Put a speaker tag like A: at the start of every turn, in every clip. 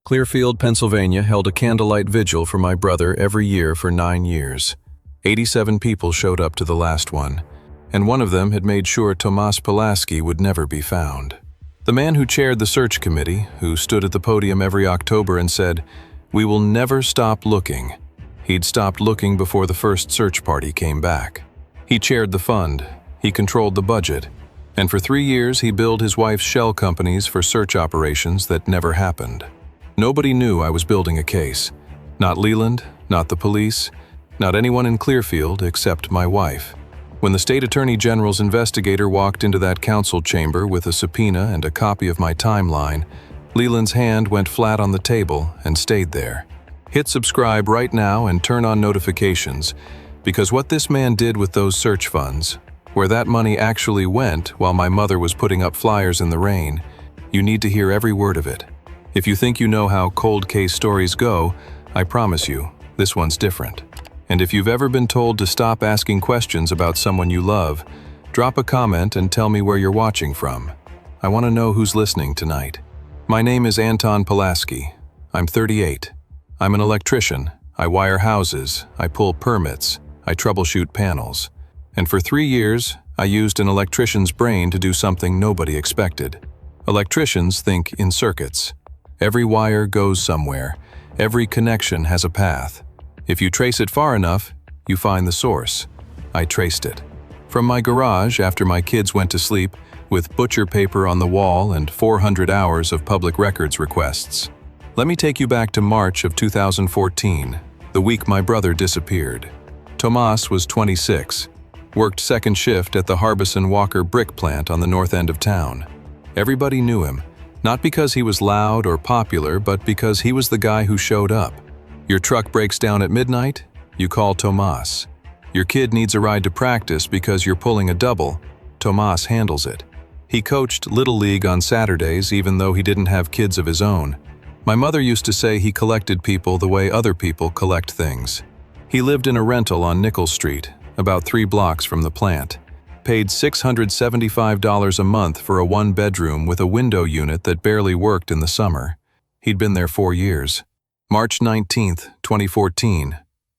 A: Clearfield, Pennsylvania held a candlelight vigil for my brother every year for 9 years. 87 people showed up to the last one, and one of them had made sure Tomas Pulaski would never be found. The man who chaired the search committee, who stood at the podium every October and said, "We will never stop looking." He'd stopped looking before the first search party came back. He chaired the fund, he controlled the budget, and for 3 years he billed his wife's shell companies for search operations that never happened. Nobody knew I was building a case. Not Leland, not the police, not anyone in Clearfield except my wife. When the state attorney general's investigator walked into that council chamber with a subpoena and a copy of my timeline, Leland's hand went flat on the table and stayed there. Hit subscribe right now and turn on notifications, because what this man did with those search funds, where that money actually went while my mother was putting up flyers in the rain, you need to hear every word of it. If you think you know how cold case stories go, I promise you, this one's different. And if you've ever been told to stop asking questions about someone you love, drop a comment and tell me where you're watching from. I want to know who's listening tonight. My name is Anton Pulaski. I'm 38. I'm an electrician. I wire houses. I pull permits. I troubleshoot panels. And for 3 years, I used an electrician's brain to do something nobody expected. Electricians think in circuits. Every wire goes somewhere. Every connection has a path. If you trace it far enough, you find the source. I traced it. From my garage after my kids went to sleep, with butcher paper on the wall and 400 hours of public records requests. Let me take you back to March of 2014, the week my brother disappeared. Tomas was 26, worked second shift at the Harbison Walker brick plant on the north end of town. Everybody knew him. Not because he was loud or popular, but because he was the guy who showed up. Your truck breaks down at midnight, you call Tomas. Your kid needs a ride to practice because you're pulling a double, Tomas handles it. He coached Little League on Saturdays even though he didn't have kids of his own. My mother used to say he collected people the way other people collect things. He lived in a rental on Nichols Street, about 3 blocks from the plant. Paid $675 a month for a 1-bedroom with a window unit that barely worked in the summer. He'd been there 4 years. March 19th, 2014,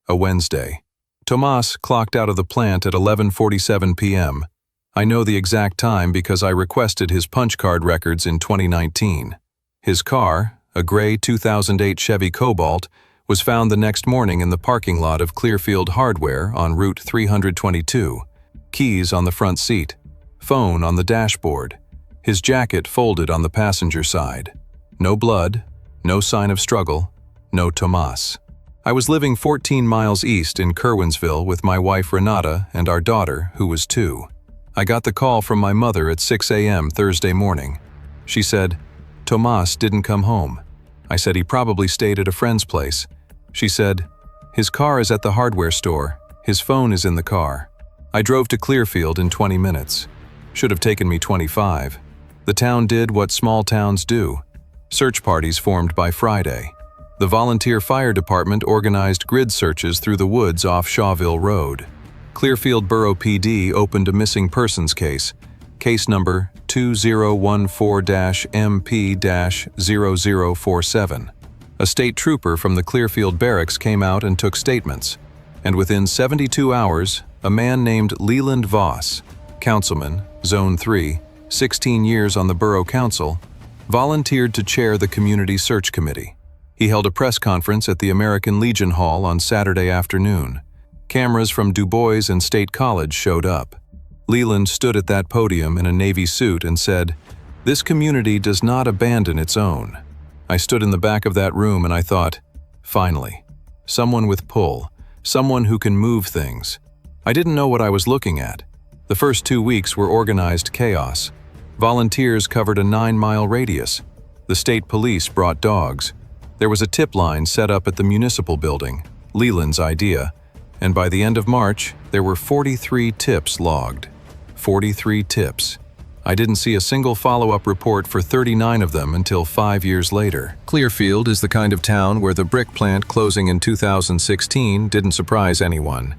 A: a Wednesday. Tomas clocked out of the plant at 11:47 p.m. I know the exact time because I requested his punch card records in 2019. His car, a gray 2008 Chevy Cobalt, was found the next morning in the parking lot of Clearfield Hardware on Route 322. Keys on the front seat, phone on the dashboard, his jacket folded on the passenger side. No blood, no sign of struggle, no Tomas. I was living 14 miles east in Curwensville with my wife Renata and our daughter, who was 2. I got the call from my mother at 6 a.m. Thursday morning. She said, "Tomas didn't come home." I said he probably stayed at a friend's place. She said, "His car is at the hardware store. His phone is in the car." I drove to Clearfield in 20 minutes. Should have taken me 25. The town did what small towns do. Search parties formed by Friday. The volunteer fire department organized grid searches through the woods off Shawville Road. Clearfield Borough PD opened a missing persons case, case number 2014-MP-0047. A state trooper from the Clearfield barracks came out and took statements, and within 72 hours, a man named Leland Voss, councilman, Zone 3, 16 years on the Borough Council, volunteered to chair the Community Search Committee. He held a press conference at the American Legion Hall on Saturday afternoon. Cameras from Du Bois and State College showed up. Leland stood at that podium in a Navy suit and said, "This community does not abandon its own." I stood in the back of that room and I thought, finally, someone with pull, someone who can move things. I didn't know what I was looking at. The first 2 weeks were organized chaos. Volunteers covered a 9-mile radius. The state police brought dogs. There was a tip line set up at the municipal building, Leland's idea, and by the end of March, there were 43 tips logged. 43 tips. I didn't see a single follow-up report for 39 of them until 5 years later. Clearfield is the kind of town where the brick plant closing in 2016 didn't surprise anyone.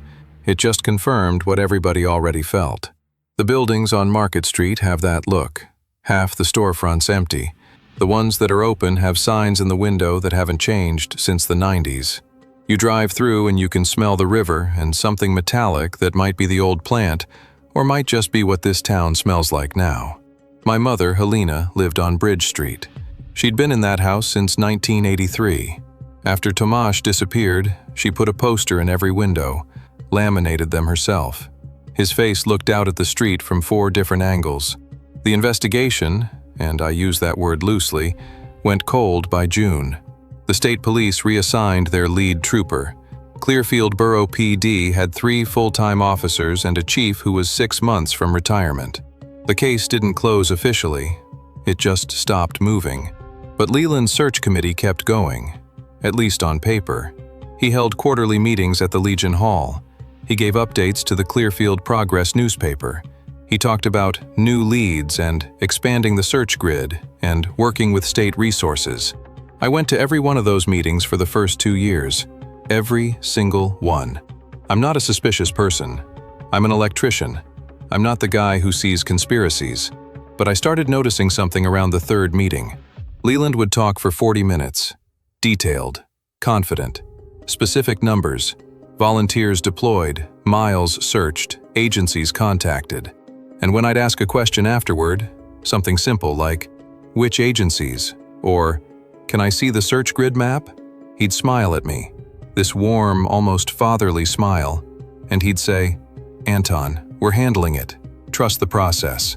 A: It just confirmed what everybody already felt. The buildings on Market Street have that look. Half the storefronts empty. The ones that are open have signs in the window that haven't changed since the 90s. You drive through and you can smell the river and something metallic that might be the old plant or might just be what this town smells like now. My mother, Helena, lived on Bridge Street. She'd been in that house since 1983. After Tomasz disappeared, she put a poster in every window, laminated them herself. His face looked out at the street from 4 different angles. The investigation, and I use that word loosely, went cold by June. The state police reassigned their lead trooper. Clearfield Borough PD had 3 full-time officers and a chief who was 6 months from retirement. The case didn't close officially. It just stopped moving. But Leland's search committee kept going, at least on paper. He held quarterly meetings at the Legion Hall. He gave updates to the Clearfield Progress newspaper. He talked about new leads and expanding the search grid and working with state resources. I went to every one of those meetings for the first 2 years. Every single one. I'm not a suspicious person. I'm an electrician. I'm not the guy who sees conspiracies. But I started noticing something around the 3rd meeting. Leland would talk for 40 minutes. Detailed, confident, specific numbers, volunteers deployed, miles searched, agencies contacted. And when I'd ask a question afterward, something simple like, "Which agencies?" or "Can I see the search grid map?" he'd smile at me, this warm, almost fatherly smile, and he'd say, "Anton, we're handling it. Trust the process."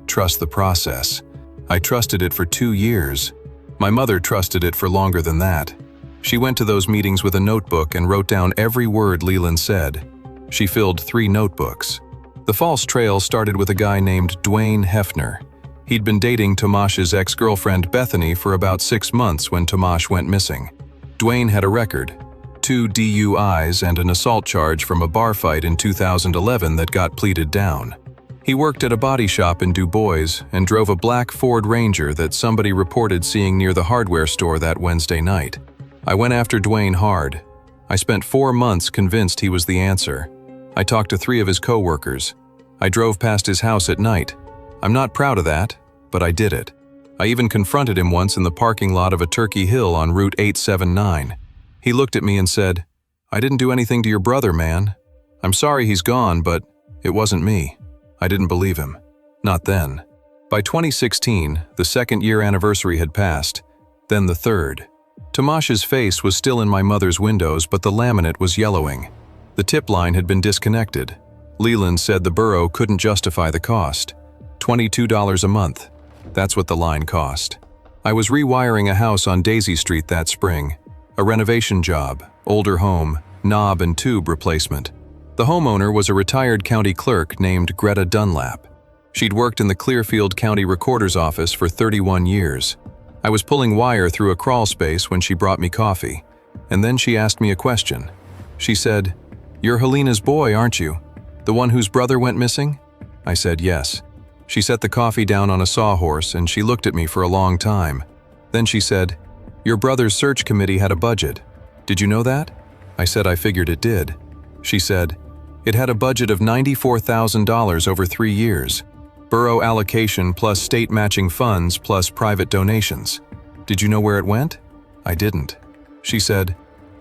A: Trust the process. I trusted it for 2 years. My mother trusted it for longer than that. She went to those meetings with a notebook and wrote down every word Leland said. She filled 3 notebooks. The false trail started with a guy named Dwayne Hefner. He'd been dating Tomasz's ex-girlfriend Bethany for about 6 months when Tomasz went missing. Dwayne had a record, 2 DUIs and an assault charge from a bar fight in 2011 that got pleaded down. He worked at a body shop in Du Bois and drove a black Ford Ranger that somebody reported seeing near the hardware store that Wednesday night. I went after Dwayne hard. I spent 4 months convinced he was the answer. I talked to 3 of his co-workers. I drove past his house at night. I'm not proud of that, but I did it. I even confronted him once in the parking lot of a Turkey Hill on Route 879. He looked at me and said, "I didn't do anything to your brother, man. I'm sorry he's gone, but it wasn't me." I didn't believe him. Not then. By 2016, the 2nd year anniversary had passed, then the 3rd. Tomasz's face was still in my mother's windows, but the laminate was yellowing. The tip line had been disconnected. Leland said the borough couldn't justify the cost. $22 a month. That's what the line cost. I was rewiring a house on Daisy Street that spring. A renovation job, older home, knob and tube replacement. The homeowner was a retired county clerk named Greta Dunlap. She'd worked in the Clearfield County Recorder's office for 31 years. I was pulling wire through a crawl space when she brought me coffee, and then she asked me a question. She said, "You're Helena's boy, aren't you? The one whose brother went missing?" I said yes. She set the coffee down on a sawhorse and she looked at me for a long time. Then she said, "Your brother's search committee had a budget. Did you know that?" I said I figured it did. She said, "It had a budget of $94,000 over 3 years. Borough allocation plus state matching funds plus private donations. Did you know where it went?" I didn't. She said,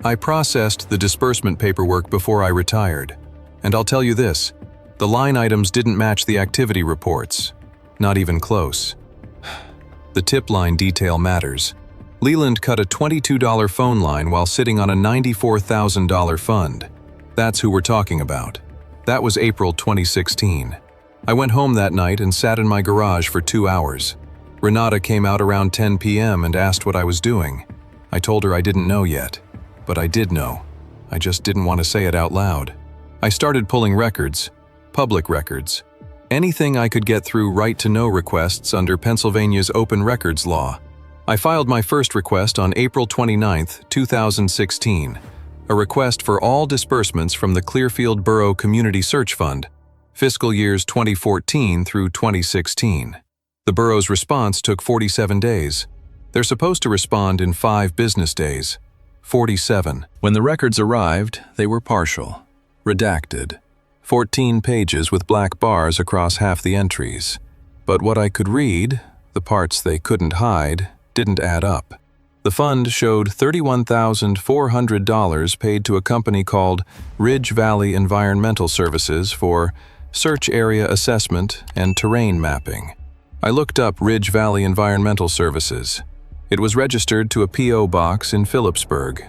A: "I processed the disbursement paperwork before I retired. And I'll tell you this, the line items didn't match the activity reports. Not even close." The tip line detail matters. Leland cut a $22 phone line while sitting on a $94,000 fund. That's who we're talking about. That was April 2016. I went home that night and sat in my garage for 2 hours. Renata came out around 10 p.m. and asked what I was doing. I told her I didn't know yet, but I did know. I just didn't want to say it out loud. I started pulling records, public records, anything I could get through right-to-know requests under Pennsylvania's open records law. I filed my first request on April 29, 2016, a request for all disbursements from the Clearfield Borough Community Search Fund, fiscal years 2014 through 2016. The borough's response took 47 days. They're supposed to respond in 5 business days. 47. When the records arrived, they were partial, redacted, 14 pages with black bars across half the entries. But what I could read The parts they couldn't hide didn't add up. The fund showed $31,400 paid to a company called Ridge Valley Environmental Services for search area assessment and terrain mapping. I looked up Ridge Valley Environmental Services. It was registered to a P.O. box in Phillipsburg.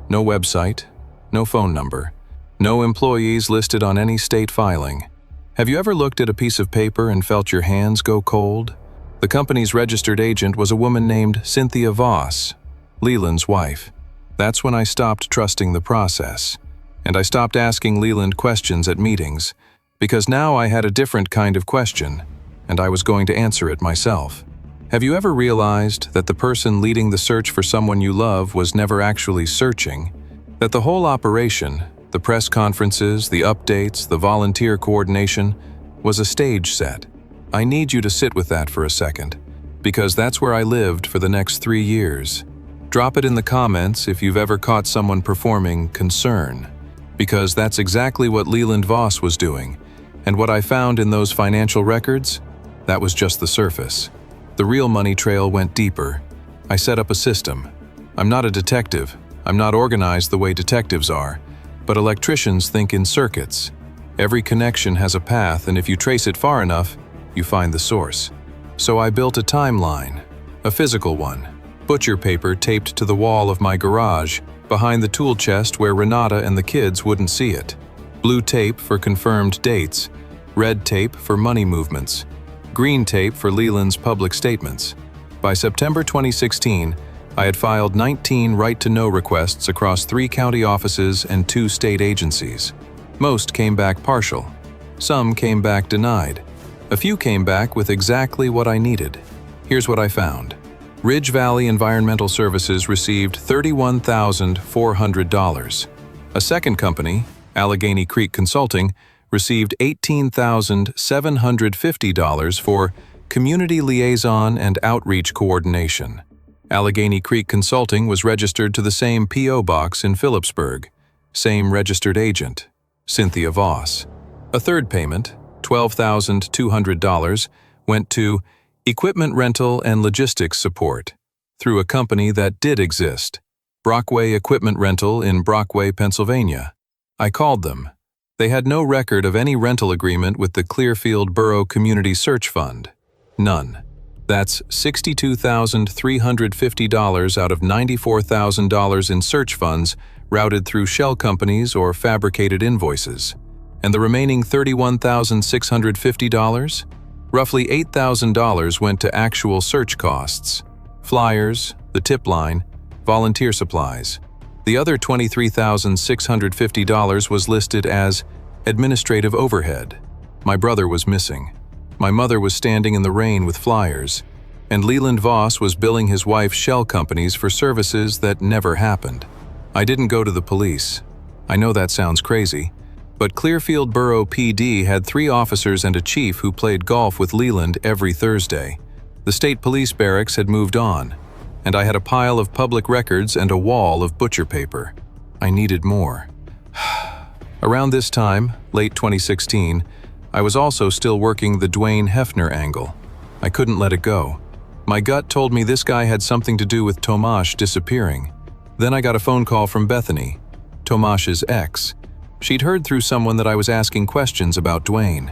A: No website, no phone number, no employees listed on any state filing. Have you ever looked at a piece of paper and felt your hands go cold? The company's registered agent was a woman named Cynthia Voss, Leland's wife. That's when I stopped trusting the process, and I stopped asking Leland questions at meetings, because now I had a different kind of question, and I was going to answer it myself. Have you ever realized that the person leading the search for someone you love was never actually searching? That the whole operation, the press conferences, the updates, the volunteer coordination, was a stage set? I need you to sit with that for a second, because that's where I lived for the next 3 years. Drop it in the comments if you've ever caught someone performing concern, because that's exactly what Leland Voss was doing, and what I found in those financial records, that was just the surface. The real money trail went deeper. I set up a system. I'm not a detective. I'm not organized the way detectives are, but electricians think in circuits. Every connection has a path, and if you trace it far enough, you find the source. So I built a timeline, a physical one. Butcher paper taped to the wall of my garage, behind the tool chest where Renata and the kids wouldn't see it. Blue tape for confirmed dates, red tape for money movements, green tape for Leland's public statements. By September 2016, I had filed 19 right-to-know requests across 3 county offices and 2 state agencies. Most came back partial. Some came back denied. A few came back with exactly what I needed. Here's what I found. Ridge Valley Environmental Services received $31,400. A second company, Allegheny Creek Consulting, received $18,750 for community liaison and outreach coordination. Allegheny Creek Consulting was registered to the same P.O. box in Phillipsburg, same registered agent, Cynthia Voss. A third payment, $12,200, went to equipment rental and logistics support through a company that did exist, Brockway Equipment Rental in Brockway, Pennsylvania. I called them. They had no record of any rental agreement with the Clearfield Borough Community Search Fund. None. That's $62,350 out of $94,000 in search funds routed through shell companies or fabricated invoices. And the remaining $31,650? Roughly $8,000 went to actual search costs, flyers, the tip line, volunteer supplies. The other $23,650 was listed as administrative overhead. My brother was missing. My mother was standing in the rain with flyers, and Leland Voss was billing his wife's shell companies for services that never happened. I didn't go to the police. I know that sounds crazy, but Clearfield Borough PD had 3 officers and a chief who played golf with Leland every Thursday. The state police barracks had moved on, and I had a pile of public records and a wall of butcher paper. I needed more. Around this time, late 2016, I was also still working the Dwayne Hefner angle. I couldn't let it go. My gut told me this guy had something to do with Tomasz disappearing. Then I got a phone call from Bethany, Tomasz's ex. She'd heard through someone that I was asking questions about Dwayne.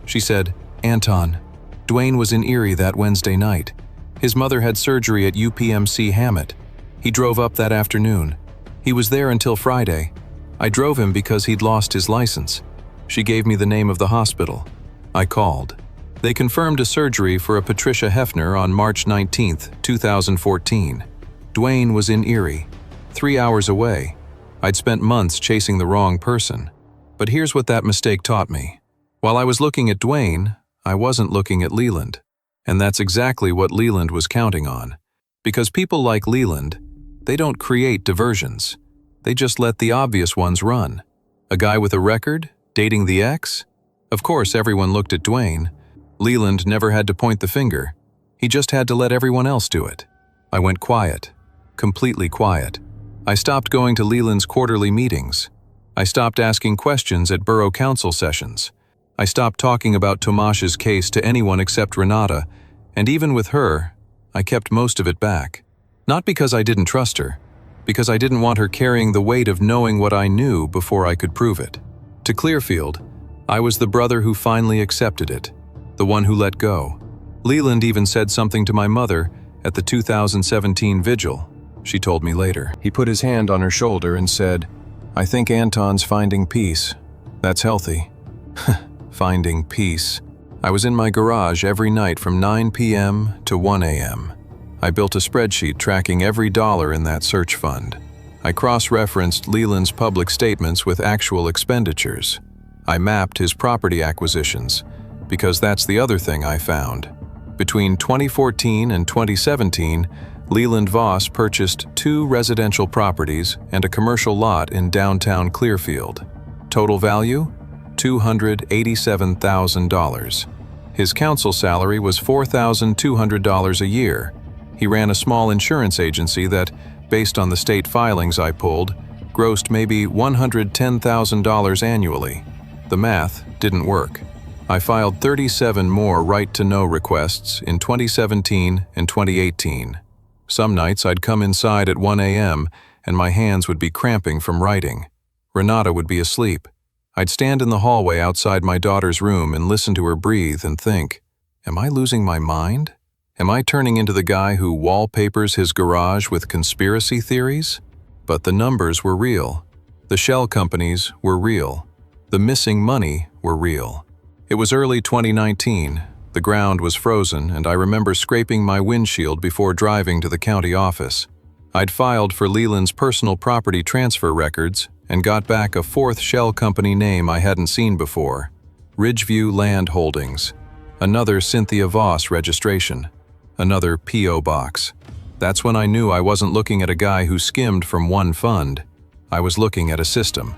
A: She said, "Anton, Dwayne was in Erie that Wednesday night. His mother had surgery at UPMC Hammett. He drove up that afternoon. He was there until Friday. I drove him because he'd lost his license." She gave me the name of the hospital. I called. They confirmed a surgery for a Patricia Hefner on March 19, 2014. Dwayne was in Erie, 3 hours away. I'd spent months chasing the wrong person. But here's what that mistake taught me. While I was looking at Dwayne, I wasn't looking at Leland. And that's exactly what Leland was counting on. Because people like Leland, they don't create diversions. They just let the obvious ones run. A guy with a record, dating the ex? Of course everyone looked at Dwayne. Leland never had to point the finger. He just had to let everyone else do it. I went quiet. Completely quiet. I stopped going to Leland's quarterly meetings. I stopped asking questions at borough council sessions. I stopped talking about Tomasz's case to anyone except Renata, And even with her, I kept most of it back. Not because I didn't trust her, because I didn't want her carrying the weight of knowing what I knew before I could prove it. To Clearfield, I was the brother who finally accepted it, the one who let go. Leland even said something to my mother at the 2017 vigil, she told me later. He put his hand on her shoulder and said, "I think Anton's finding peace. That's healthy." Finding peace. I was in my garage every night from 9 p.m. to 1 a.m. I built a spreadsheet tracking every dollar in that search fund. I cross-referenced Leland's public statements with actual expenditures. I mapped his property acquisitions, because that's the other thing I found. Between 2014 and 2017, Leland Voss purchased 2 residential properties and a commercial lot in downtown Clearfield. Total value? $287,000. His council salary was $4,200 a year. He ran a small insurance agency that, based on the state filings I pulled, grossed maybe $110,000 annually. The math didn't work. I filed 37 more right-to-know requests in 2017 and 2018. Some nights I'd come inside at 1 a.m. and my hands would be cramping from writing. Renata would be asleep. I'd stand in the hallway outside my daughter's room and listen to her breathe and think, am I losing my mind? Am I turning into the guy who wallpapers his garage with conspiracy theories? But the numbers were real. The shell companies were real. The missing money were real. It was early 2019. The ground was frozen, and I remember scraping my windshield before driving to the county office. I'd filed for Leland's personal property transfer records and got back a 4th shell company name I hadn't seen before, Ridgeview Land Holdings. Another Cynthia Voss registration. Another P.O. box. That's when I knew I wasn't looking at a guy who skimmed from one fund. I was looking at a system.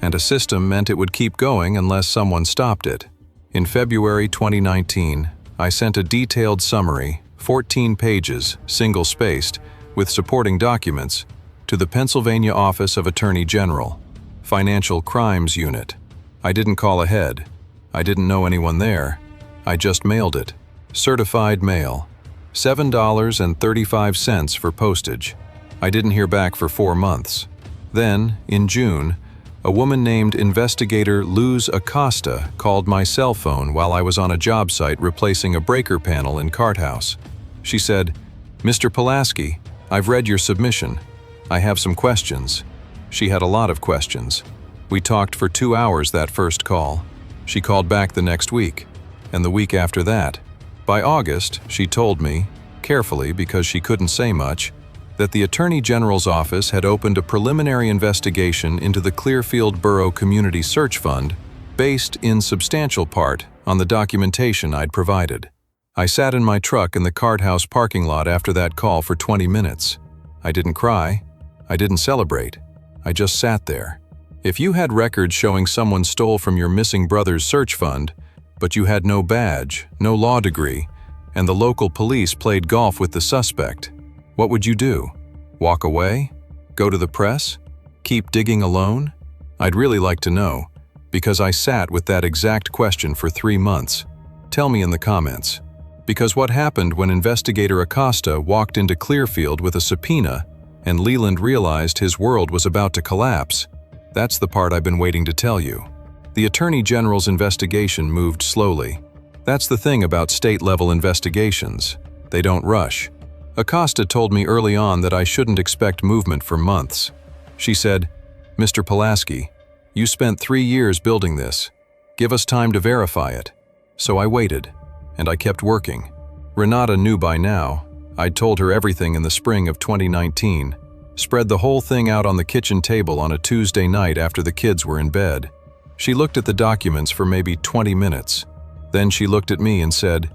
A: And a system meant it would keep going unless someone stopped it. In February 2019, I sent a detailed summary, 14 pages, single-spaced, with supporting documents, to the Pennsylvania Office of Attorney General, Financial Crimes Unit. I didn't call ahead. I didn't know anyone there. I just mailed it. Certified mail. $7.35 for postage. I didn't hear back for 4 months. Then, in June, a woman named Investigator Luz Acosta called my cell phone while I was on a job site replacing a breaker panel in Carthouse. She said, "Mr. Pulaski, I've read your submission. I have some questions." She had a lot of questions. We talked for 2 hours that first call. She called back the next week, and the week after that. By August, she told me, carefully because she couldn't say much, that the Attorney General's office had opened a preliminary investigation into the Clearfield Borough Community Search Fund, based in substantial part on the documentation I'd provided. I sat in my truck in the Carthouse parking lot after that call for 20 minutes. I didn't cry. I didn't celebrate. I just sat there. If you had records showing someone stole from your missing brother's search fund, but you had no badge, no law degree, and the local police played golf with the suspect, what would you do? Walk away? Go to the press? Keep digging alone? I'd really like to know, because I sat with that exact question for 3 months. Tell me in the comments. Because what happened when Investigator Acosta walked into Clearfield with a subpoena and Leland realized his world was about to collapse, that's the part I've been waiting to tell you. The Attorney General's investigation moved slowly. That's the thing about state-level investigations. They don't rush. Acosta told me early on that I shouldn't expect movement for months. She said, "Mr. Pulaski, you spent 3 years building this. Give us time to verify it." So I waited, and I kept working. Renata knew by now. I'd told her everything in the spring of 2019, spread the whole thing out on the kitchen table on a Tuesday night after the kids were in bed. She looked at the documents for maybe 20 minutes. Then she looked at me and said,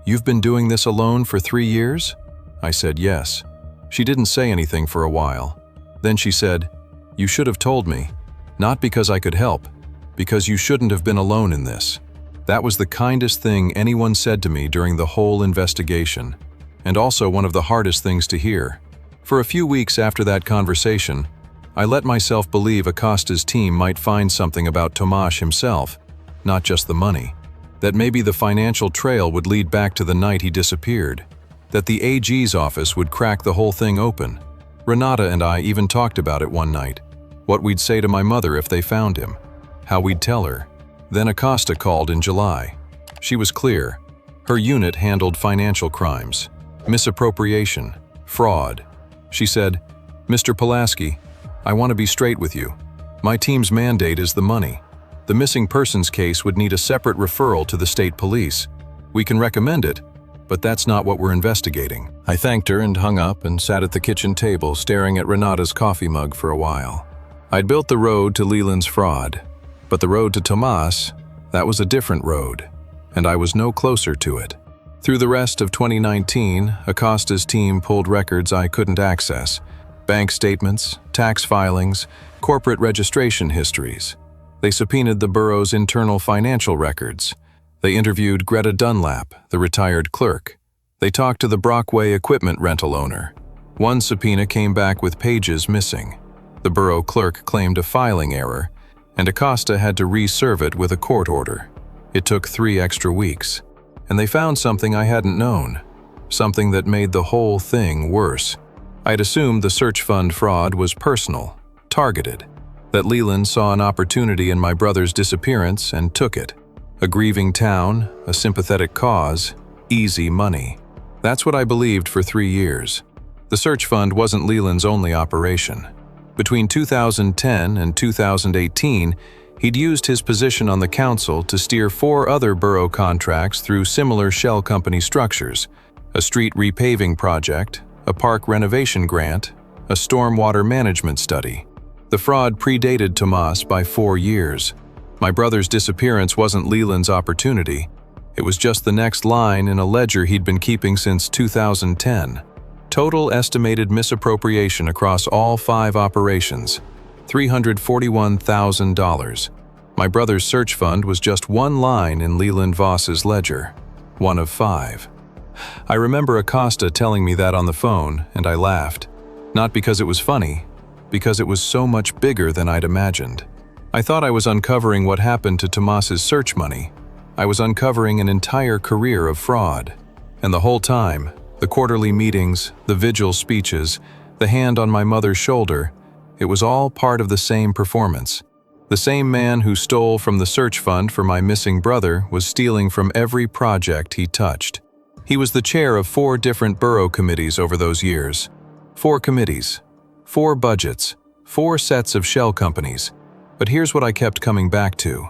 A: "You've been doing this alone for 3 years?" I said yes. She didn't say anything for a while. Then she said, "You should have told me. Not because I could help, because you shouldn't have been alone in this." That was the kindest thing anyone said to me during the whole investigation, and also one of the hardest things to hear. For a few weeks after that conversation, I let myself believe Acosta's team might find something about Tomasz himself, not just the money. that maybe the financial trail would lead back to the night he disappeared, that the AG's office would crack the whole thing open. Renata and I even talked about it one night, what we'd say to my mother if they found him, how we'd tell her. Then Acosta called in July. She was clear. Her unit handled financial crimes, misappropriation, fraud. She said, "Mr. Pulaski, I want to be straight with you. My team's mandate is the money. The missing persons case would need a separate referral to the state police. We can recommend it, but that's not what we're investigating." I thanked her and hung up and sat at the kitchen table staring at Renata's coffee mug for a while. I'd built the road to Leland's fraud, but the road to Tomas, that was a different road, and I was no closer to it. Through the rest of 2019, Acosta's team pulled records I couldn't access: bank statements, tax filings, corporate registration histories. They subpoenaed the borough's internal financial records. They interviewed Greta Dunlap, the retired clerk. They talked to the Brockway equipment rental owner. One subpoena came back with pages missing. The borough clerk claimed a filing error, and Acosta had to re-serve it with a court order. It took 3 extra weeks, and they found something I hadn't known, something that made the whole thing worse. I'd assumed the search fund fraud was personal, targeted, that Leland saw an opportunity in my brother's disappearance and took it. A grieving town, a sympathetic cause, easy money. That's what I believed for 3 years. The search fund wasn't Leland's only operation. Between 2010 and 2018, he'd used his position on the council to steer 4 other borough contracts through similar shell company structures: a street repaving project, a park renovation grant, a stormwater management study. The fraud predated Tomas by 4 years. My brother's disappearance wasn't Leland's opportunity. It was just the next line in a ledger he'd been keeping since 2010. Total estimated misappropriation across all 5 operations, $341,000. My brother's search fund was just one line in Leland Voss's ledger, one of 5. I remember Acosta telling me that on the phone, and I laughed. Not because it was funny, because it was so much bigger than I'd imagined. I thought I was uncovering what happened to Tomas's search money. I was uncovering an entire career of fraud. And the whole time, the quarterly meetings, the vigil speeches, the hand on my mother's shoulder, it was all part of the same performance. The same man who stole from the search fund for my missing brother was stealing from every project he touched. He was the chair of 4 different borough committees over those years. 4 committees, 4 budgets, 4 sets of shell companies. But here's what I kept coming back to.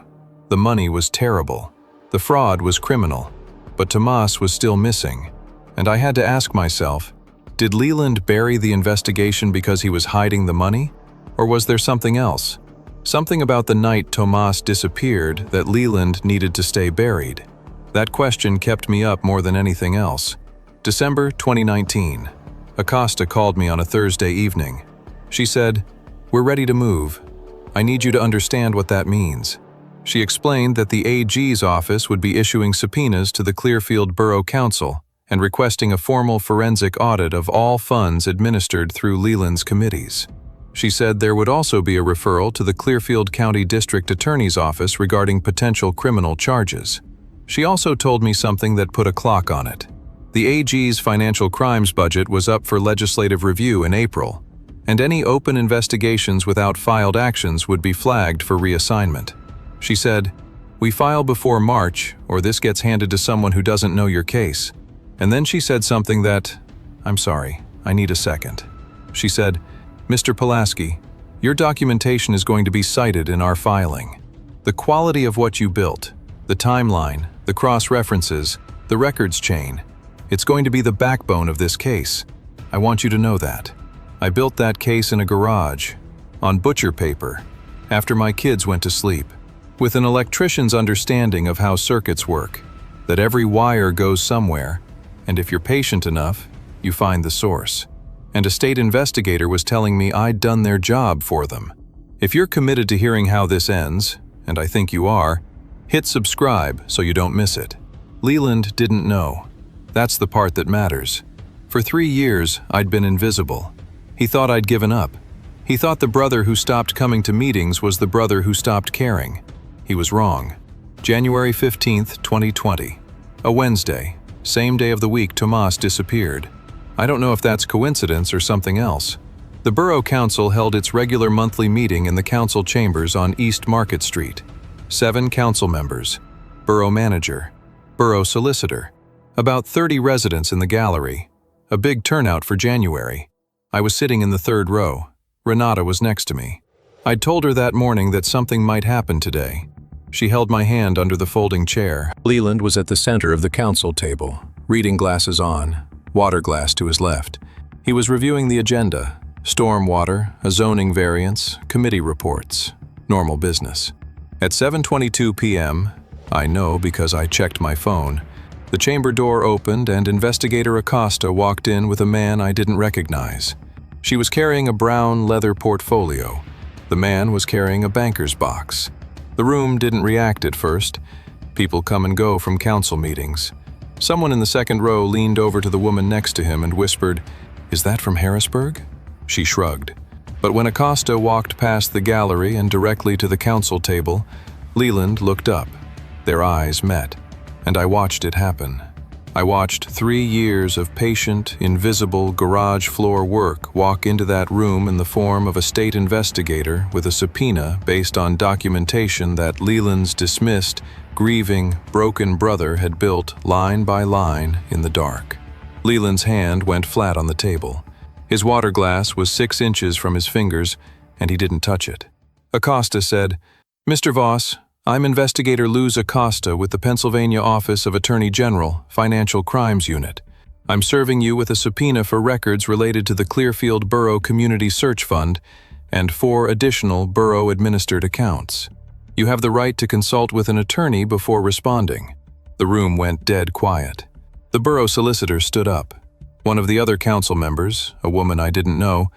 A: The money was terrible. The fraud was criminal. But Tomas was still missing. And I had to ask myself, did Leland bury the investigation because he was hiding the money? Or was there something else? Something about the night Tomas disappeared that Leland needed to stay buried? That question kept me up more than anything else. December 2019. Acosta called me on a Thursday evening. She said, "We're ready to move. I need you to understand what that means." She explained that the AG's office would be issuing subpoenas to the Clearfield Borough Council and requesting a formal forensic audit of all funds administered through Leland's committees. She said there would also be a referral to the Clearfield County District Attorney's Office regarding potential criminal charges. She also told me something that put a clock on it. The AG's financial crimes budget was up for legislative review in April, and any open investigations without filed actions would be flagged for reassignment. She said, "We file before March, or this gets handed to someone who doesn't know your case." And then she said something that, I'm sorry, I need a second. She said, "Mr. Pulaski, your documentation is going to be cited in our filing. The quality of what you built, the timeline, the cross-references, the records chain, it's going to be the backbone of this case. I want you to know that. I built that case in a garage, on butcher paper, after my kids went to sleep, with an electrician's understanding of how circuits work, that every wire goes somewhere, and if you're patient enough, you find the source. And a state investigator was telling me I'd done their job for them. If you're committed to hearing how this ends, and I think you are, hit subscribe so you don't miss it." Leland didn't know. That's the part that matters. For 3 years, I'd been invisible. He thought I'd given up. He thought the brother who stopped coming to meetings was the brother who stopped caring. He was wrong. January 15th, 2020. A Wednesday. Same day of the week Tomas disappeared. I don't know if that's coincidence or something else. The Borough Council held its regular monthly meeting in the council chambers on East Market Street. 7 council members, borough manager, borough solicitor, about 30 residents in the gallery. A big turnout for January. I was sitting in the 3rd row. Renata was next to me. I'd told her that morning that something might happen today. She held my hand under the folding chair. Leland was at the center of the council table, reading glasses on, water glass to his left. He was reviewing the agenda, stormwater, a zoning variance, committee reports, normal business. At 7:22 p.m., I know because I checked my phone, the chamber door opened and Investigator Acosta walked in with a man I didn't recognize. She was carrying a brown leather portfolio. The man was carrying a banker's box. The room didn't react at first. People come and go from council meetings. Someone in the 2nd row leaned over to the woman next to him and whispered, "Is that from Harrisburg?" She shrugged. But when Acosta walked past the gallery and directly to the council table, Leland looked up. Their eyes met, and I watched it happen. I watched 3 years of patient, invisible garage floor work walk into that room in the form of a state investigator with a subpoena based on documentation that Leland's dismissed, grieving, broken brother had built line by line in the dark. Leland's hand went flat on the table. His water glass was 6 inches from his fingers, and he didn't touch it. Acosta said, "Mr. Voss, I'm Investigator Luz Acosta with the Pennsylvania Office of Attorney General, Financial Crimes Unit. I'm serving you with a subpoena for records related to the Clearfield Borough Community Search Fund and 4 additional borough-administered accounts. You have the right to consult with an attorney before responding." The room went dead quiet. The borough solicitor stood up. One of the other council members, a woman I didn't know,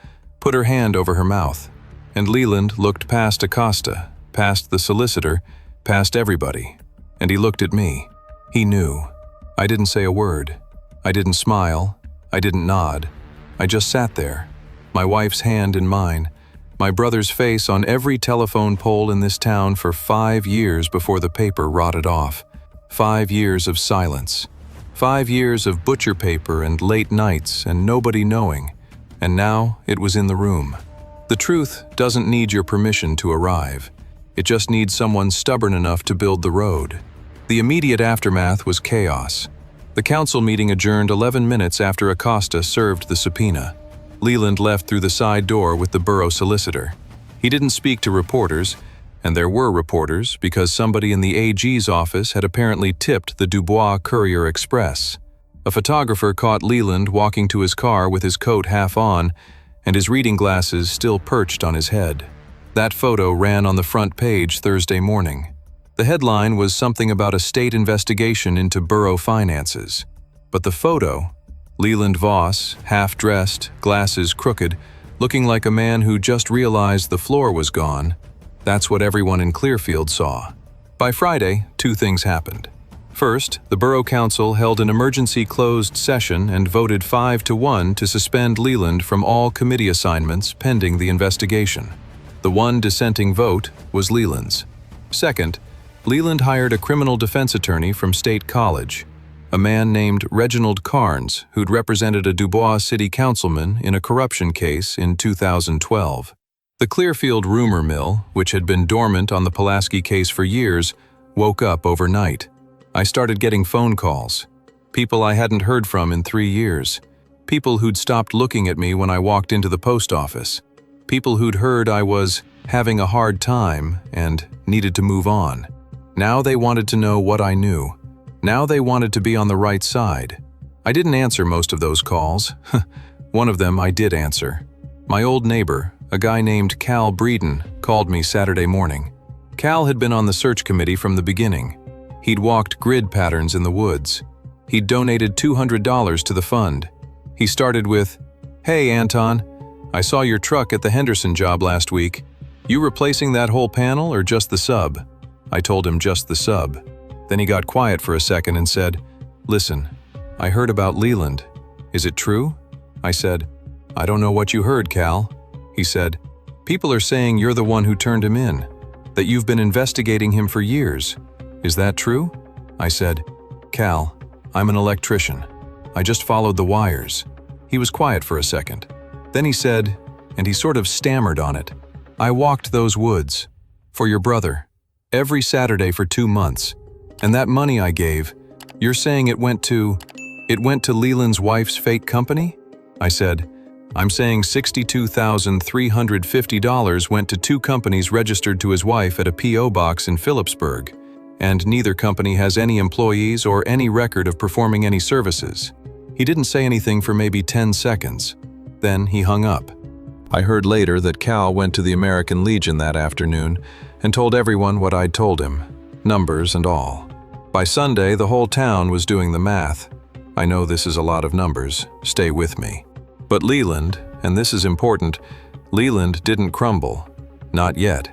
A: put her hand over her mouth, and Leland looked past Acosta, past the solicitor, past everybody, and he looked at me. He knew. I didn't say a word. I didn't smile. I didn't nod. I just sat there, my wife's hand in mine, my brother's face on every telephone pole in this town for 5 years before the paper rotted off. 5 years of silence. 5 years of butcher paper and late nights and nobody knowing, and now it was in the room. The truth doesn't need your permission to arrive. It just needs someone stubborn enough to build the road. The immediate aftermath was chaos. The council meeting adjourned 11 minutes after Acosta served the subpoena. Leland left through the side door with the borough solicitor. He didn't speak to reporters, and there were reporters because somebody in the AG's office had apparently tipped the Dubois Courier Express. A photographer caught Leland walking to his car with his coat half on and his reading glasses still perched on his head. That photo ran on the front page Thursday morning. The headline was something about a state investigation into borough finances. But the photo, Leland Voss, half-dressed, glasses crooked, looking like a man who just realized the floor was gone, that's what everyone in Clearfield saw. By Friday, 2 things happened. First, the Borough Council held an emergency closed session and voted 5-1 to suspend Leland from all committee assignments pending the investigation. The one dissenting vote was Leland's. Second, Leland hired a criminal defense attorney from State College, a man named Reginald Carnes, who'd represented a Dubois city councilman in a corruption case in 2012. The Clearfield rumor mill, which had been dormant on the Pulaski case for years, woke up overnight. I started getting phone calls. People I hadn't heard from in 3 years. People who'd stopped looking at me when I walked into the post office. People who'd heard I was having a hard time and needed to move on. Now they wanted to know what I knew. Now they wanted to be on the right side. I didn't answer most of those calls. One of them I did answer. My old neighbor, a guy named Cal Breeden, called me Saturday morning. Cal had been on the search committee from the beginning. He'd walked grid patterns in the woods. He'd donated $200 to the fund. He started with, "Hey, Anton, I saw your truck at the Henderson job last week. You replacing that whole panel or just the sub?" I told him just the sub. Then he got quiet for a second and said, "Listen, I heard about Leland. Is it true?" I said, "I don't know what you heard, Cal." He said, "People are saying you're the one who turned him in, that you've been investigating him for years. "Is that true?" I said, "Cal, I'm an electrician. I just followed the wires." He was quiet for a second. Then he said, and he sort of stammered on it, "I walked those woods. For your brother. Every Saturday for 2 months. And that money I gave, you're saying it went to Leland's wife's fake company?" I said, "I'm saying $62,350 went to 2 companies registered to his wife at a P.O. box in Phillipsburg, and neither company has any employees or any record of performing any services." He didn't say anything for maybe 10 seconds. Then he hung up. I heard later that Cal went to the American Legion that afternoon and told everyone what I'd told him, numbers and all. By Sunday, the whole town was doing the math. I know this is a lot of numbers, stay with me. But Leland, and this is important, Leland didn't crumble. Not yet.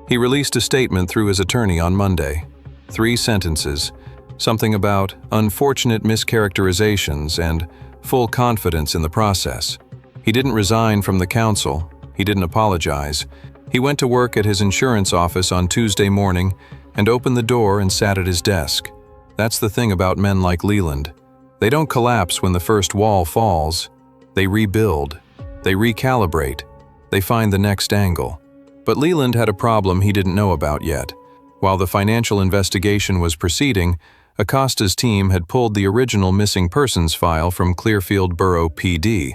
A: He released a statement through his attorney on Monday. 3 sentences, something about unfortunate mischaracterizations and full confidence in the process. He didn't resign from the council. He didn't apologize. He went to work at his insurance office on Tuesday morning and opened the door and sat at his desk. That's the thing about men like Leland. They don't collapse when the first wall falls. They rebuild. They recalibrate. They find the next angle. But Leland had a problem he didn't know about yet. While the financial investigation was proceeding, Acosta's team had pulled the original missing persons file from Clearfield Borough PD,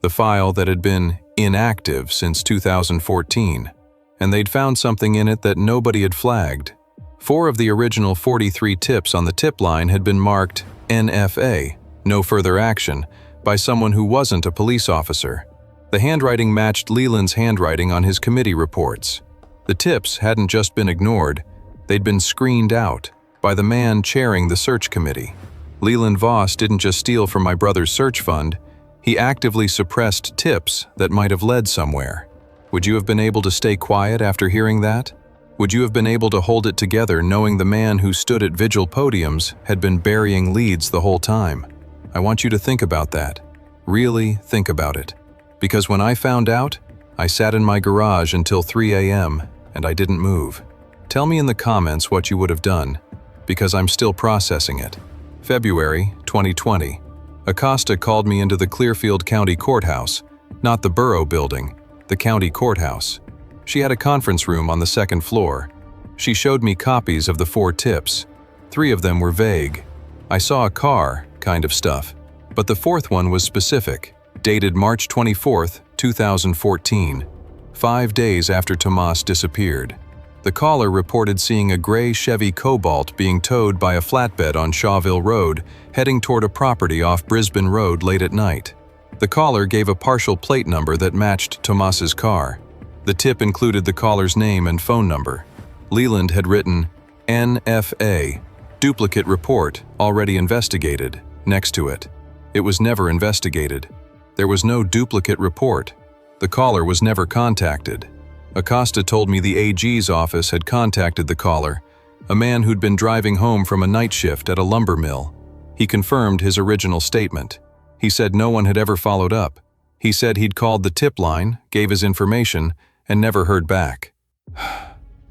A: the file that had been inactive since 2014, and they'd found something in it that nobody had flagged. 4 of the original 43 tips on the tip line had been marked NFA, no further action, by someone who wasn't a police officer. The handwriting matched Leland's handwriting on his committee reports. The tips hadn't just been ignored, they'd been screened out by the man chairing the search committee. Leland Voss didn't just steal from my brother's search fund, he actively suppressed tips that might have led somewhere. Would you have been able to stay quiet after hearing that? Would you have been able to hold it together knowing the man who stood at vigil podiums had been burying leads the whole time? I want you to think about that. Really think about it. Because when I found out, I sat in my garage until 3 a.m. and I didn't move. Tell me in the comments what you would have done, because I'm still processing it. February 2020. Acosta called me into the Clearfield County Courthouse, not the borough building, the county courthouse. She had a conference room on the 2nd floor. She showed me copies of the 4 tips. 3 of them were vague. I saw a car, kind of stuff, but the 4th one was specific, dated March 24th, 2014, 5 days after Tomas disappeared. The caller reported seeing a gray Chevy Cobalt being towed by a flatbed on Shawville Road, heading toward a property off Brisbane Road late at night. The caller gave a partial plate number that matched Tomas's car. The tip included the caller's name and phone number. Leland had written, NFA, duplicate report, already investigated, next to it. It was never investigated. There was no duplicate report. The caller was never contacted. Acosta told me the AG's office had contacted the caller, a man who'd been driving home from a night shift at a lumber mill. He confirmed his original statement. He said no one had ever followed up. He said he'd called the tip line, gave his information, and never heard back.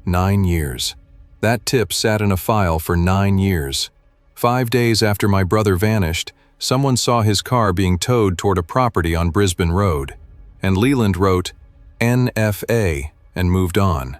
A: 9 years. That tip sat in a file for 9 years. 5 days after my brother vanished, someone saw his car being towed toward a property on Brisbane Road, and Leland wrote NFA and moved on.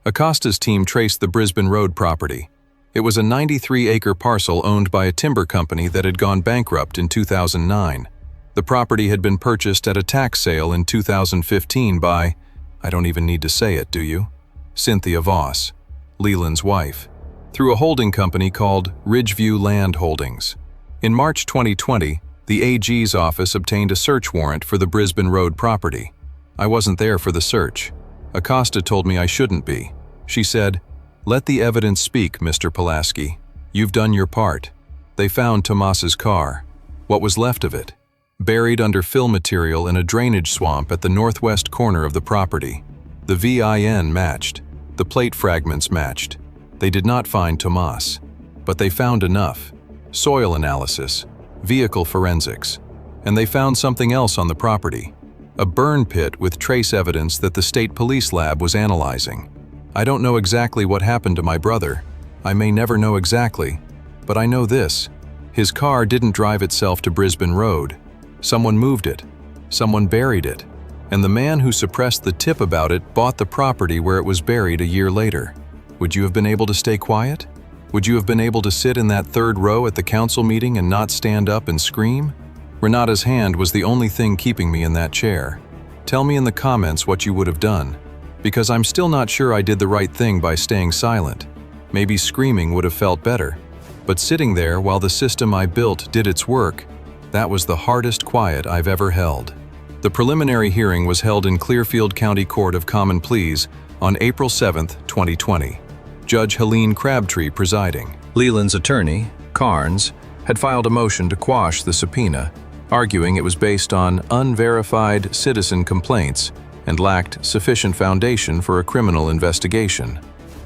A: Acosta's team traced the Brisbane Road property. It was a 93-acre parcel owned by a timber company that had gone bankrupt in 2009. The property had been purchased at a tax sale in 2015 by, I don't even need to say it, do you? Cynthia Voss, Leland's wife, through a holding company called Ridgeview Land Holdings. In March 2020, the AG's office obtained a search warrant for the Brisbane Road property. I wasn't there for the search. Acosta told me I shouldn't be. She said, "Let the evidence speak, Mr. Pulaski. You've done your part." They found Tomas's car. What was left of it? Buried under fill material in a drainage swamp at the northwest corner of the property. The VIN matched. The plate fragments matched. They did not find Tomas, but they found enough. Soil analysis, vehicle forensics, and they found something else on the property. A burn pit with trace evidence that the state police lab was analyzing. I don't know exactly what happened to my brother. I may never know exactly, but I know this. His car didn't drive itself to Brisbane Road. Someone moved it. Someone buried it. And the man who suppressed the tip about it bought the property where it was buried a year later. Would you have been able to stay quiet? Would you have been able to sit in that third row at the council meeting and not stand up and scream? Renata's hand was the only thing keeping me in that chair. Tell me in the comments what you would have done, because I'm still not sure I did the right thing by staying silent. Maybe screaming would have felt better, but sitting there while the system I built did its work, that was the hardest quiet I've ever held. The preliminary hearing was held in Clearfield County Court of Common Pleas on April 7, 2020. Judge Helene Crabtree presiding. Leland's attorney, Carnes, had filed a motion to quash the subpoena, arguing it was based on unverified citizen complaints and lacked sufficient foundation for a criminal investigation.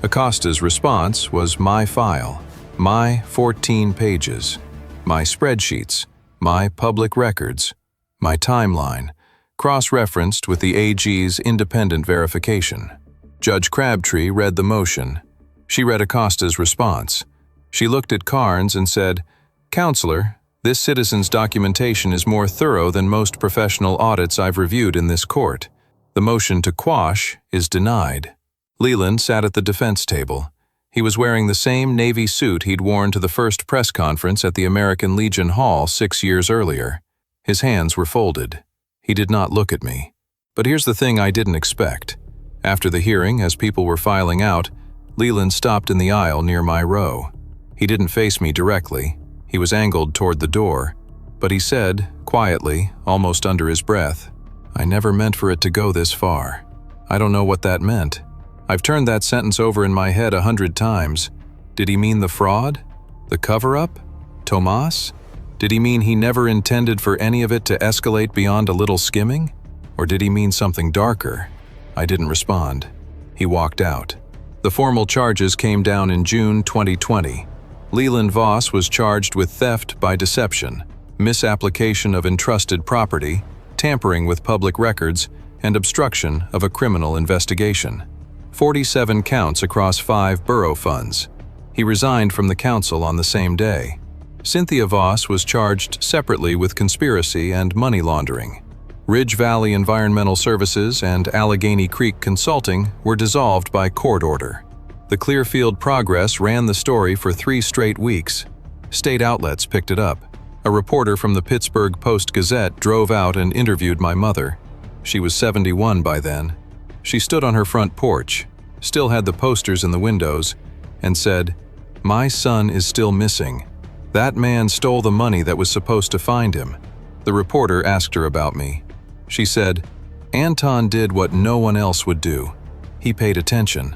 A: Acosta's response was my file, my 14 pages, my spreadsheets, my public records, my timeline, cross-referenced with the AG's independent verification. Judge Crabtree read the motion. She read Acosta's response. She looked at Carnes and said, "Counselor, this citizen's documentation is more thorough than most professional audits I've reviewed in this court. The motion to quash is denied." Leland sat at the defense table. He was wearing the same navy suit he'd worn to the first press conference at the American Legion Hall 6 years earlier. His hands were folded. He did not look at me. But here's the thing I didn't expect. After the hearing, as people were filing out, Leland stopped in the aisle near my row. He didn't face me directly. He was angled toward the door. But he said, quietly, almost under his breath, "I never meant for it to go this far." I don't know what that meant. I've turned that sentence over in my head 100 times. Did he mean the fraud? The cover-up? Tomas? Did he mean he never intended for any of it to escalate beyond a little skimming? Or did he mean something darker? I didn't respond. He walked out. The formal charges came down in June 2020. Leland Voss was charged with theft by deception, misapplication of entrusted property, tampering with public records, and obstruction of a criminal investigation. 47 counts across 5 borough funds. He resigned from the council on the same day. Cynthia Voss was charged separately with conspiracy and money laundering. Ridge Valley Environmental Services and Allegheny Creek Consulting were dissolved by court order. The Clearfield Progress ran the story for 3 straight weeks. State outlets picked it up. A reporter from the Pittsburgh Post-Gazette drove out and interviewed my mother. She was 71 by then. She stood on her front porch, still had the posters in the windows, and said, "My son is still missing. That man stole the money that was supposed to find him." The reporter asked her about me. She said, "Anton did what no one else would do. He paid attention."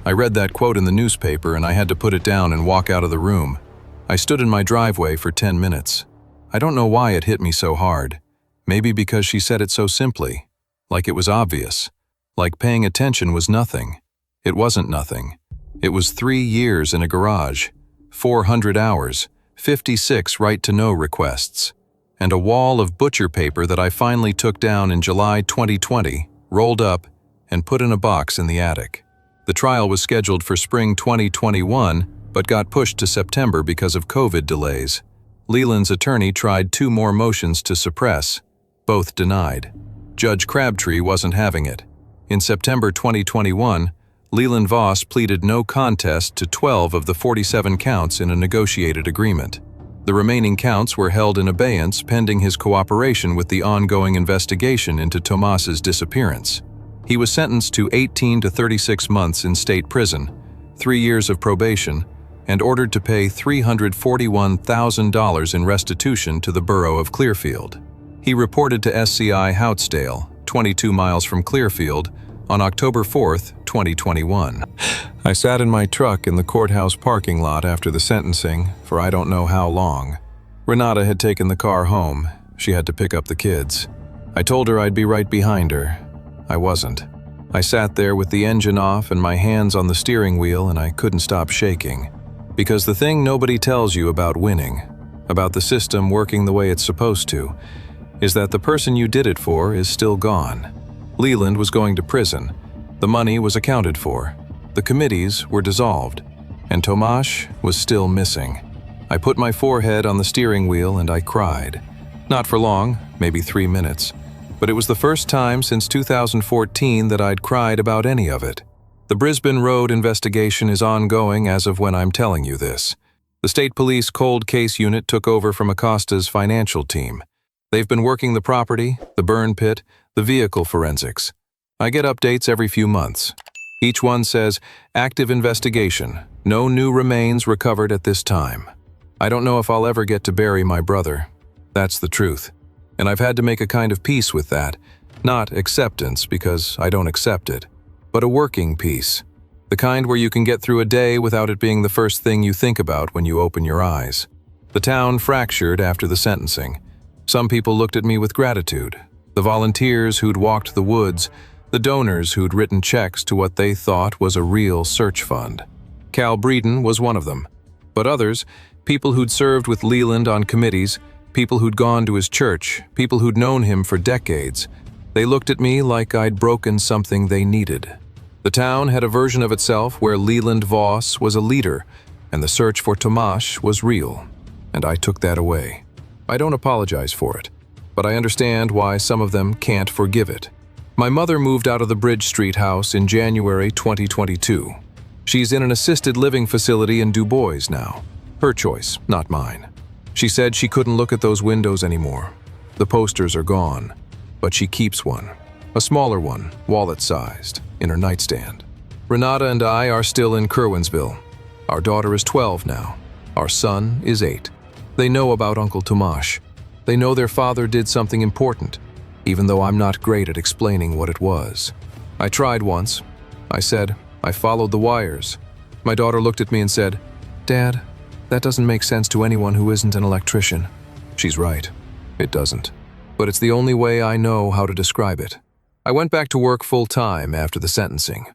A: I read that quote in the newspaper and I had to put it down and walk out of the room. I stood in my driveway for 10 minutes. I don't know why it hit me so hard. Maybe because she said it so simply, like it was obvious. Like paying attention was nothing. It wasn't nothing. It was 3 years in a garage, 400 hours, 56 right-to-know requests, and a wall of butcher paper that I finally took down in July 2020, rolled up, and put in a box in the attic. The trial was scheduled for spring 2021, but got pushed to September because of COVID delays. Leland's attorney tried 2 more motions to suppress, both denied. Judge Crabtree wasn't having it. In September 2021, Leland Voss pleaded no contest to 12 of the 47 counts in a negotiated agreement. The remaining counts were held in abeyance pending his cooperation with the ongoing investigation into Tomas's disappearance. He was sentenced to 18 to 36 months in state prison, 3 years of probation, and ordered to pay $341,000 in restitution to the borough of Clearfield. He reported to SCI Houtsdale, 22 miles from Clearfield, on October 4, 2021. I sat in my truck in the courthouse parking lot after the sentencing for I don't know how long. Renata had taken the car home. She had to pick up the kids. I told her I'd be right behind her. I wasn't. I sat there with the engine off and my hands on the steering wheel and I couldn't stop shaking. Because the thing nobody tells you about winning, about the system working the way it's supposed to, is that the person you did it for is still gone. Leland was going to prison. The money was accounted for. The committees were dissolved. and Tomasz was still missing. I put my forehead on the steering wheel and I cried. Not for long, maybe 3 minutes, but it was the first time since 2014 that I'd cried about any of it. The Brisbane Road investigation is ongoing as of when I'm telling you this. The State Police Cold Case Unit took over from Acosta's financial team. They've been working the property, the burn pit, the vehicle forensics. I get updates every few months. Each one says, active investigation, no new remains recovered at this time. I don't know if I'll ever get to bury my brother. That's the truth. And I've had to make a kind of peace with that. Not acceptance, because I don't accept it, but a working peace. The kind where you can get through a day without it being the first thing you think about when you open your eyes. The town fractured after the sentencing. Some people looked at me with gratitude. The volunteers who'd walked the woods, the donors who'd written checks to what they thought was a real search fund. Cal Breeden was one of them. But others, people who'd served with Leland on committees, people who'd gone to his church, people who'd known him for decades, they looked at me like I'd broken something they needed. The town had a version of itself where Leland Voss was a leader, and the search for Tomasz was real, and I took that away. I don't apologize for it, but I understand why some of them can't forgive it. My mother moved out of the Bridge Street house in January 2022. She's in an assisted living facility in Du Bois now. Her choice, not mine. She said she couldn't look at those windows anymore. The posters are gone, but she keeps one. A smaller one, wallet-sized, in her nightstand. Renata and I are still in Curwensville. Our daughter is 12 now. Our son is 8. They know about Uncle Tomasz. They know their father did something important, even though I'm not great at explaining what it was. I tried once. I said, I followed the wires. My daughter looked at me and said, Dad, that doesn't make sense to anyone who isn't an electrician. She's right. It doesn't. But it's the only way I know how to describe it. I went back to work full-time after the sentencing.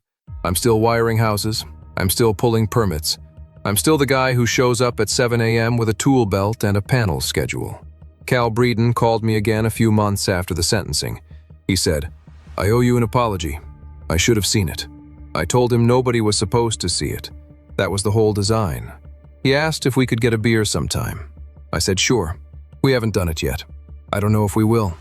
A: I'm still wiring houses. I'm still pulling permits. I'm still the guy who shows up at 7 a.m. with a tool belt and a panel schedule. Cal Breeden called me again a few months after the sentencing. He said, I owe you an apology. I should have seen it. I told him nobody was supposed to see it. That was the whole design. He asked if we could get a beer sometime. I said, sure. We haven't done it yet. I don't know if we will.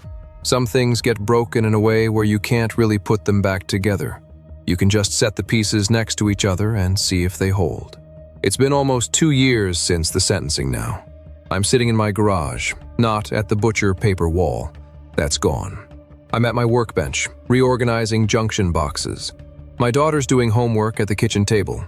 A: Some things get broken in a way where you can't really put them back together. You can just set the pieces next to each other and see if they hold. It's been almost 2 years since the sentencing now. I'm sitting in my garage, not at the butcher paper wall. That's gone. I'm at my workbench, reorganizing junction boxes. My daughter's doing homework at the kitchen table.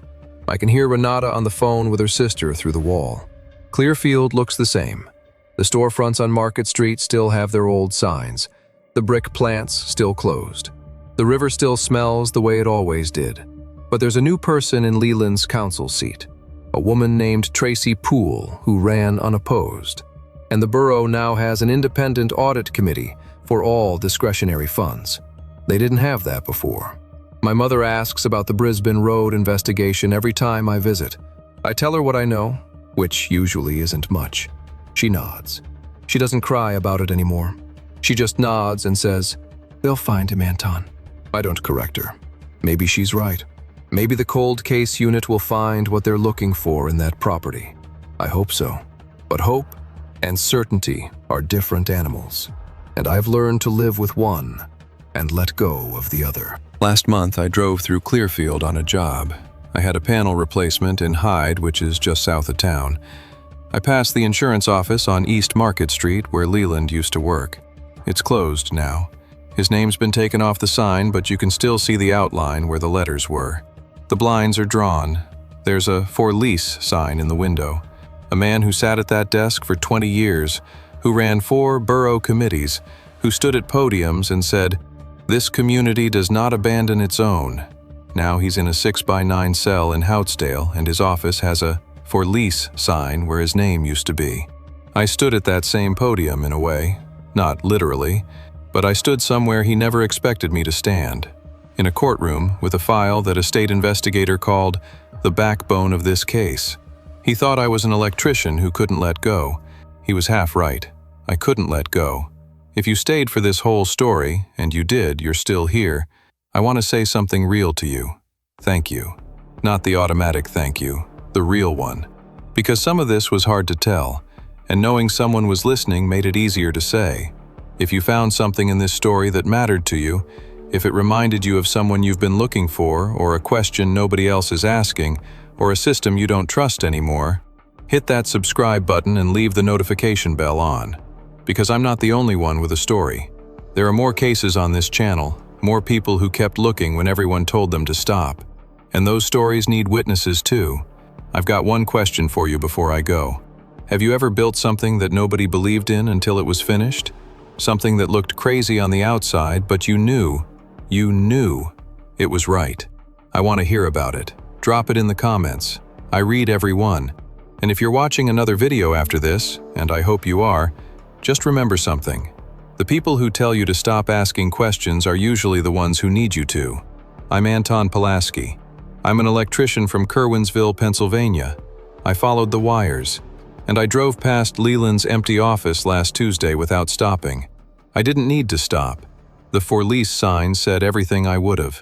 A: I can hear Renata on the phone with her sister through the wall. Clearfield looks the same. The storefronts on Market Street still have their old signs. The brick plants still closed. The river still smells the way it always did. But there's a new person in Leland's council seat. A woman named Tracy Poole who ran unopposed. And the borough now has an independent audit committee for all discretionary funds. They didn't have that before. My mother asks about the Brisbane Road investigation every time I visit. I tell her what I know, which usually isn't much. She nods. She doesn't cry about it anymore. She just nods and says, they'll find him, Anton. I don't correct her. Maybe she's right. Maybe the cold case unit will find what they're looking for in that property. I hope so. But hope and certainty are different animals. And I've learned to live with one and let go of the other. Last month, I drove through Clearfield on a job. I had a panel replacement in Hyde, which is just south of town. I passed the insurance office on East Market Street where Leland used to work. It's closed now. His name's been taken off the sign, but you can still see the outline where the letters were. The blinds are drawn. There's a for lease sign in the window. A man who sat at that desk for 20 years, who ran 4 borough committees, who stood at podiums and said, this community does not abandon its own. Now he's in a 6x9 cell in Houtsdale, and his office has a for lease sign where his name used to be. I stood at that same podium in a way, not literally, but I stood somewhere he never expected me to stand, in a courtroom with a file that a state investigator called the backbone of this case. He thought I was an electrician who couldn't let go. He was half right. I couldn't let go. If you stayed for this whole story, and you did, you're still here, I want to say something real to you. Thank you. Not the automatic thank you. the real one. Because some of this was hard to tell, and knowing someone was listening made it easier to say. If you found something in this story that mattered to you, if it reminded you of someone you've been looking for, or a question nobody else is asking, or a system you don't trust anymore, hit that subscribe button and leave the notification bell on. Because I'm not the only one with a story. There are more cases on this channel, more people who kept looking when everyone told them to stop. And those stories need witnesses too. I've got one question for you before I go. Have you ever built something that nobody believed in until it was finished? Something that looked crazy on the outside, but you knew it was right. I want to hear about it. Drop it in the comments. I read every one. And if you're watching another video after this, and I hope you are, just remember something. The people who tell you to stop asking questions are usually the ones who need you to. I'm Anton Pulaski. I'm an electrician from Curwensville, Pennsylvania. I followed the wires, and I drove past Leland's empty office last Tuesday without stopping. I didn't need to stop. The for lease sign said everything I would have.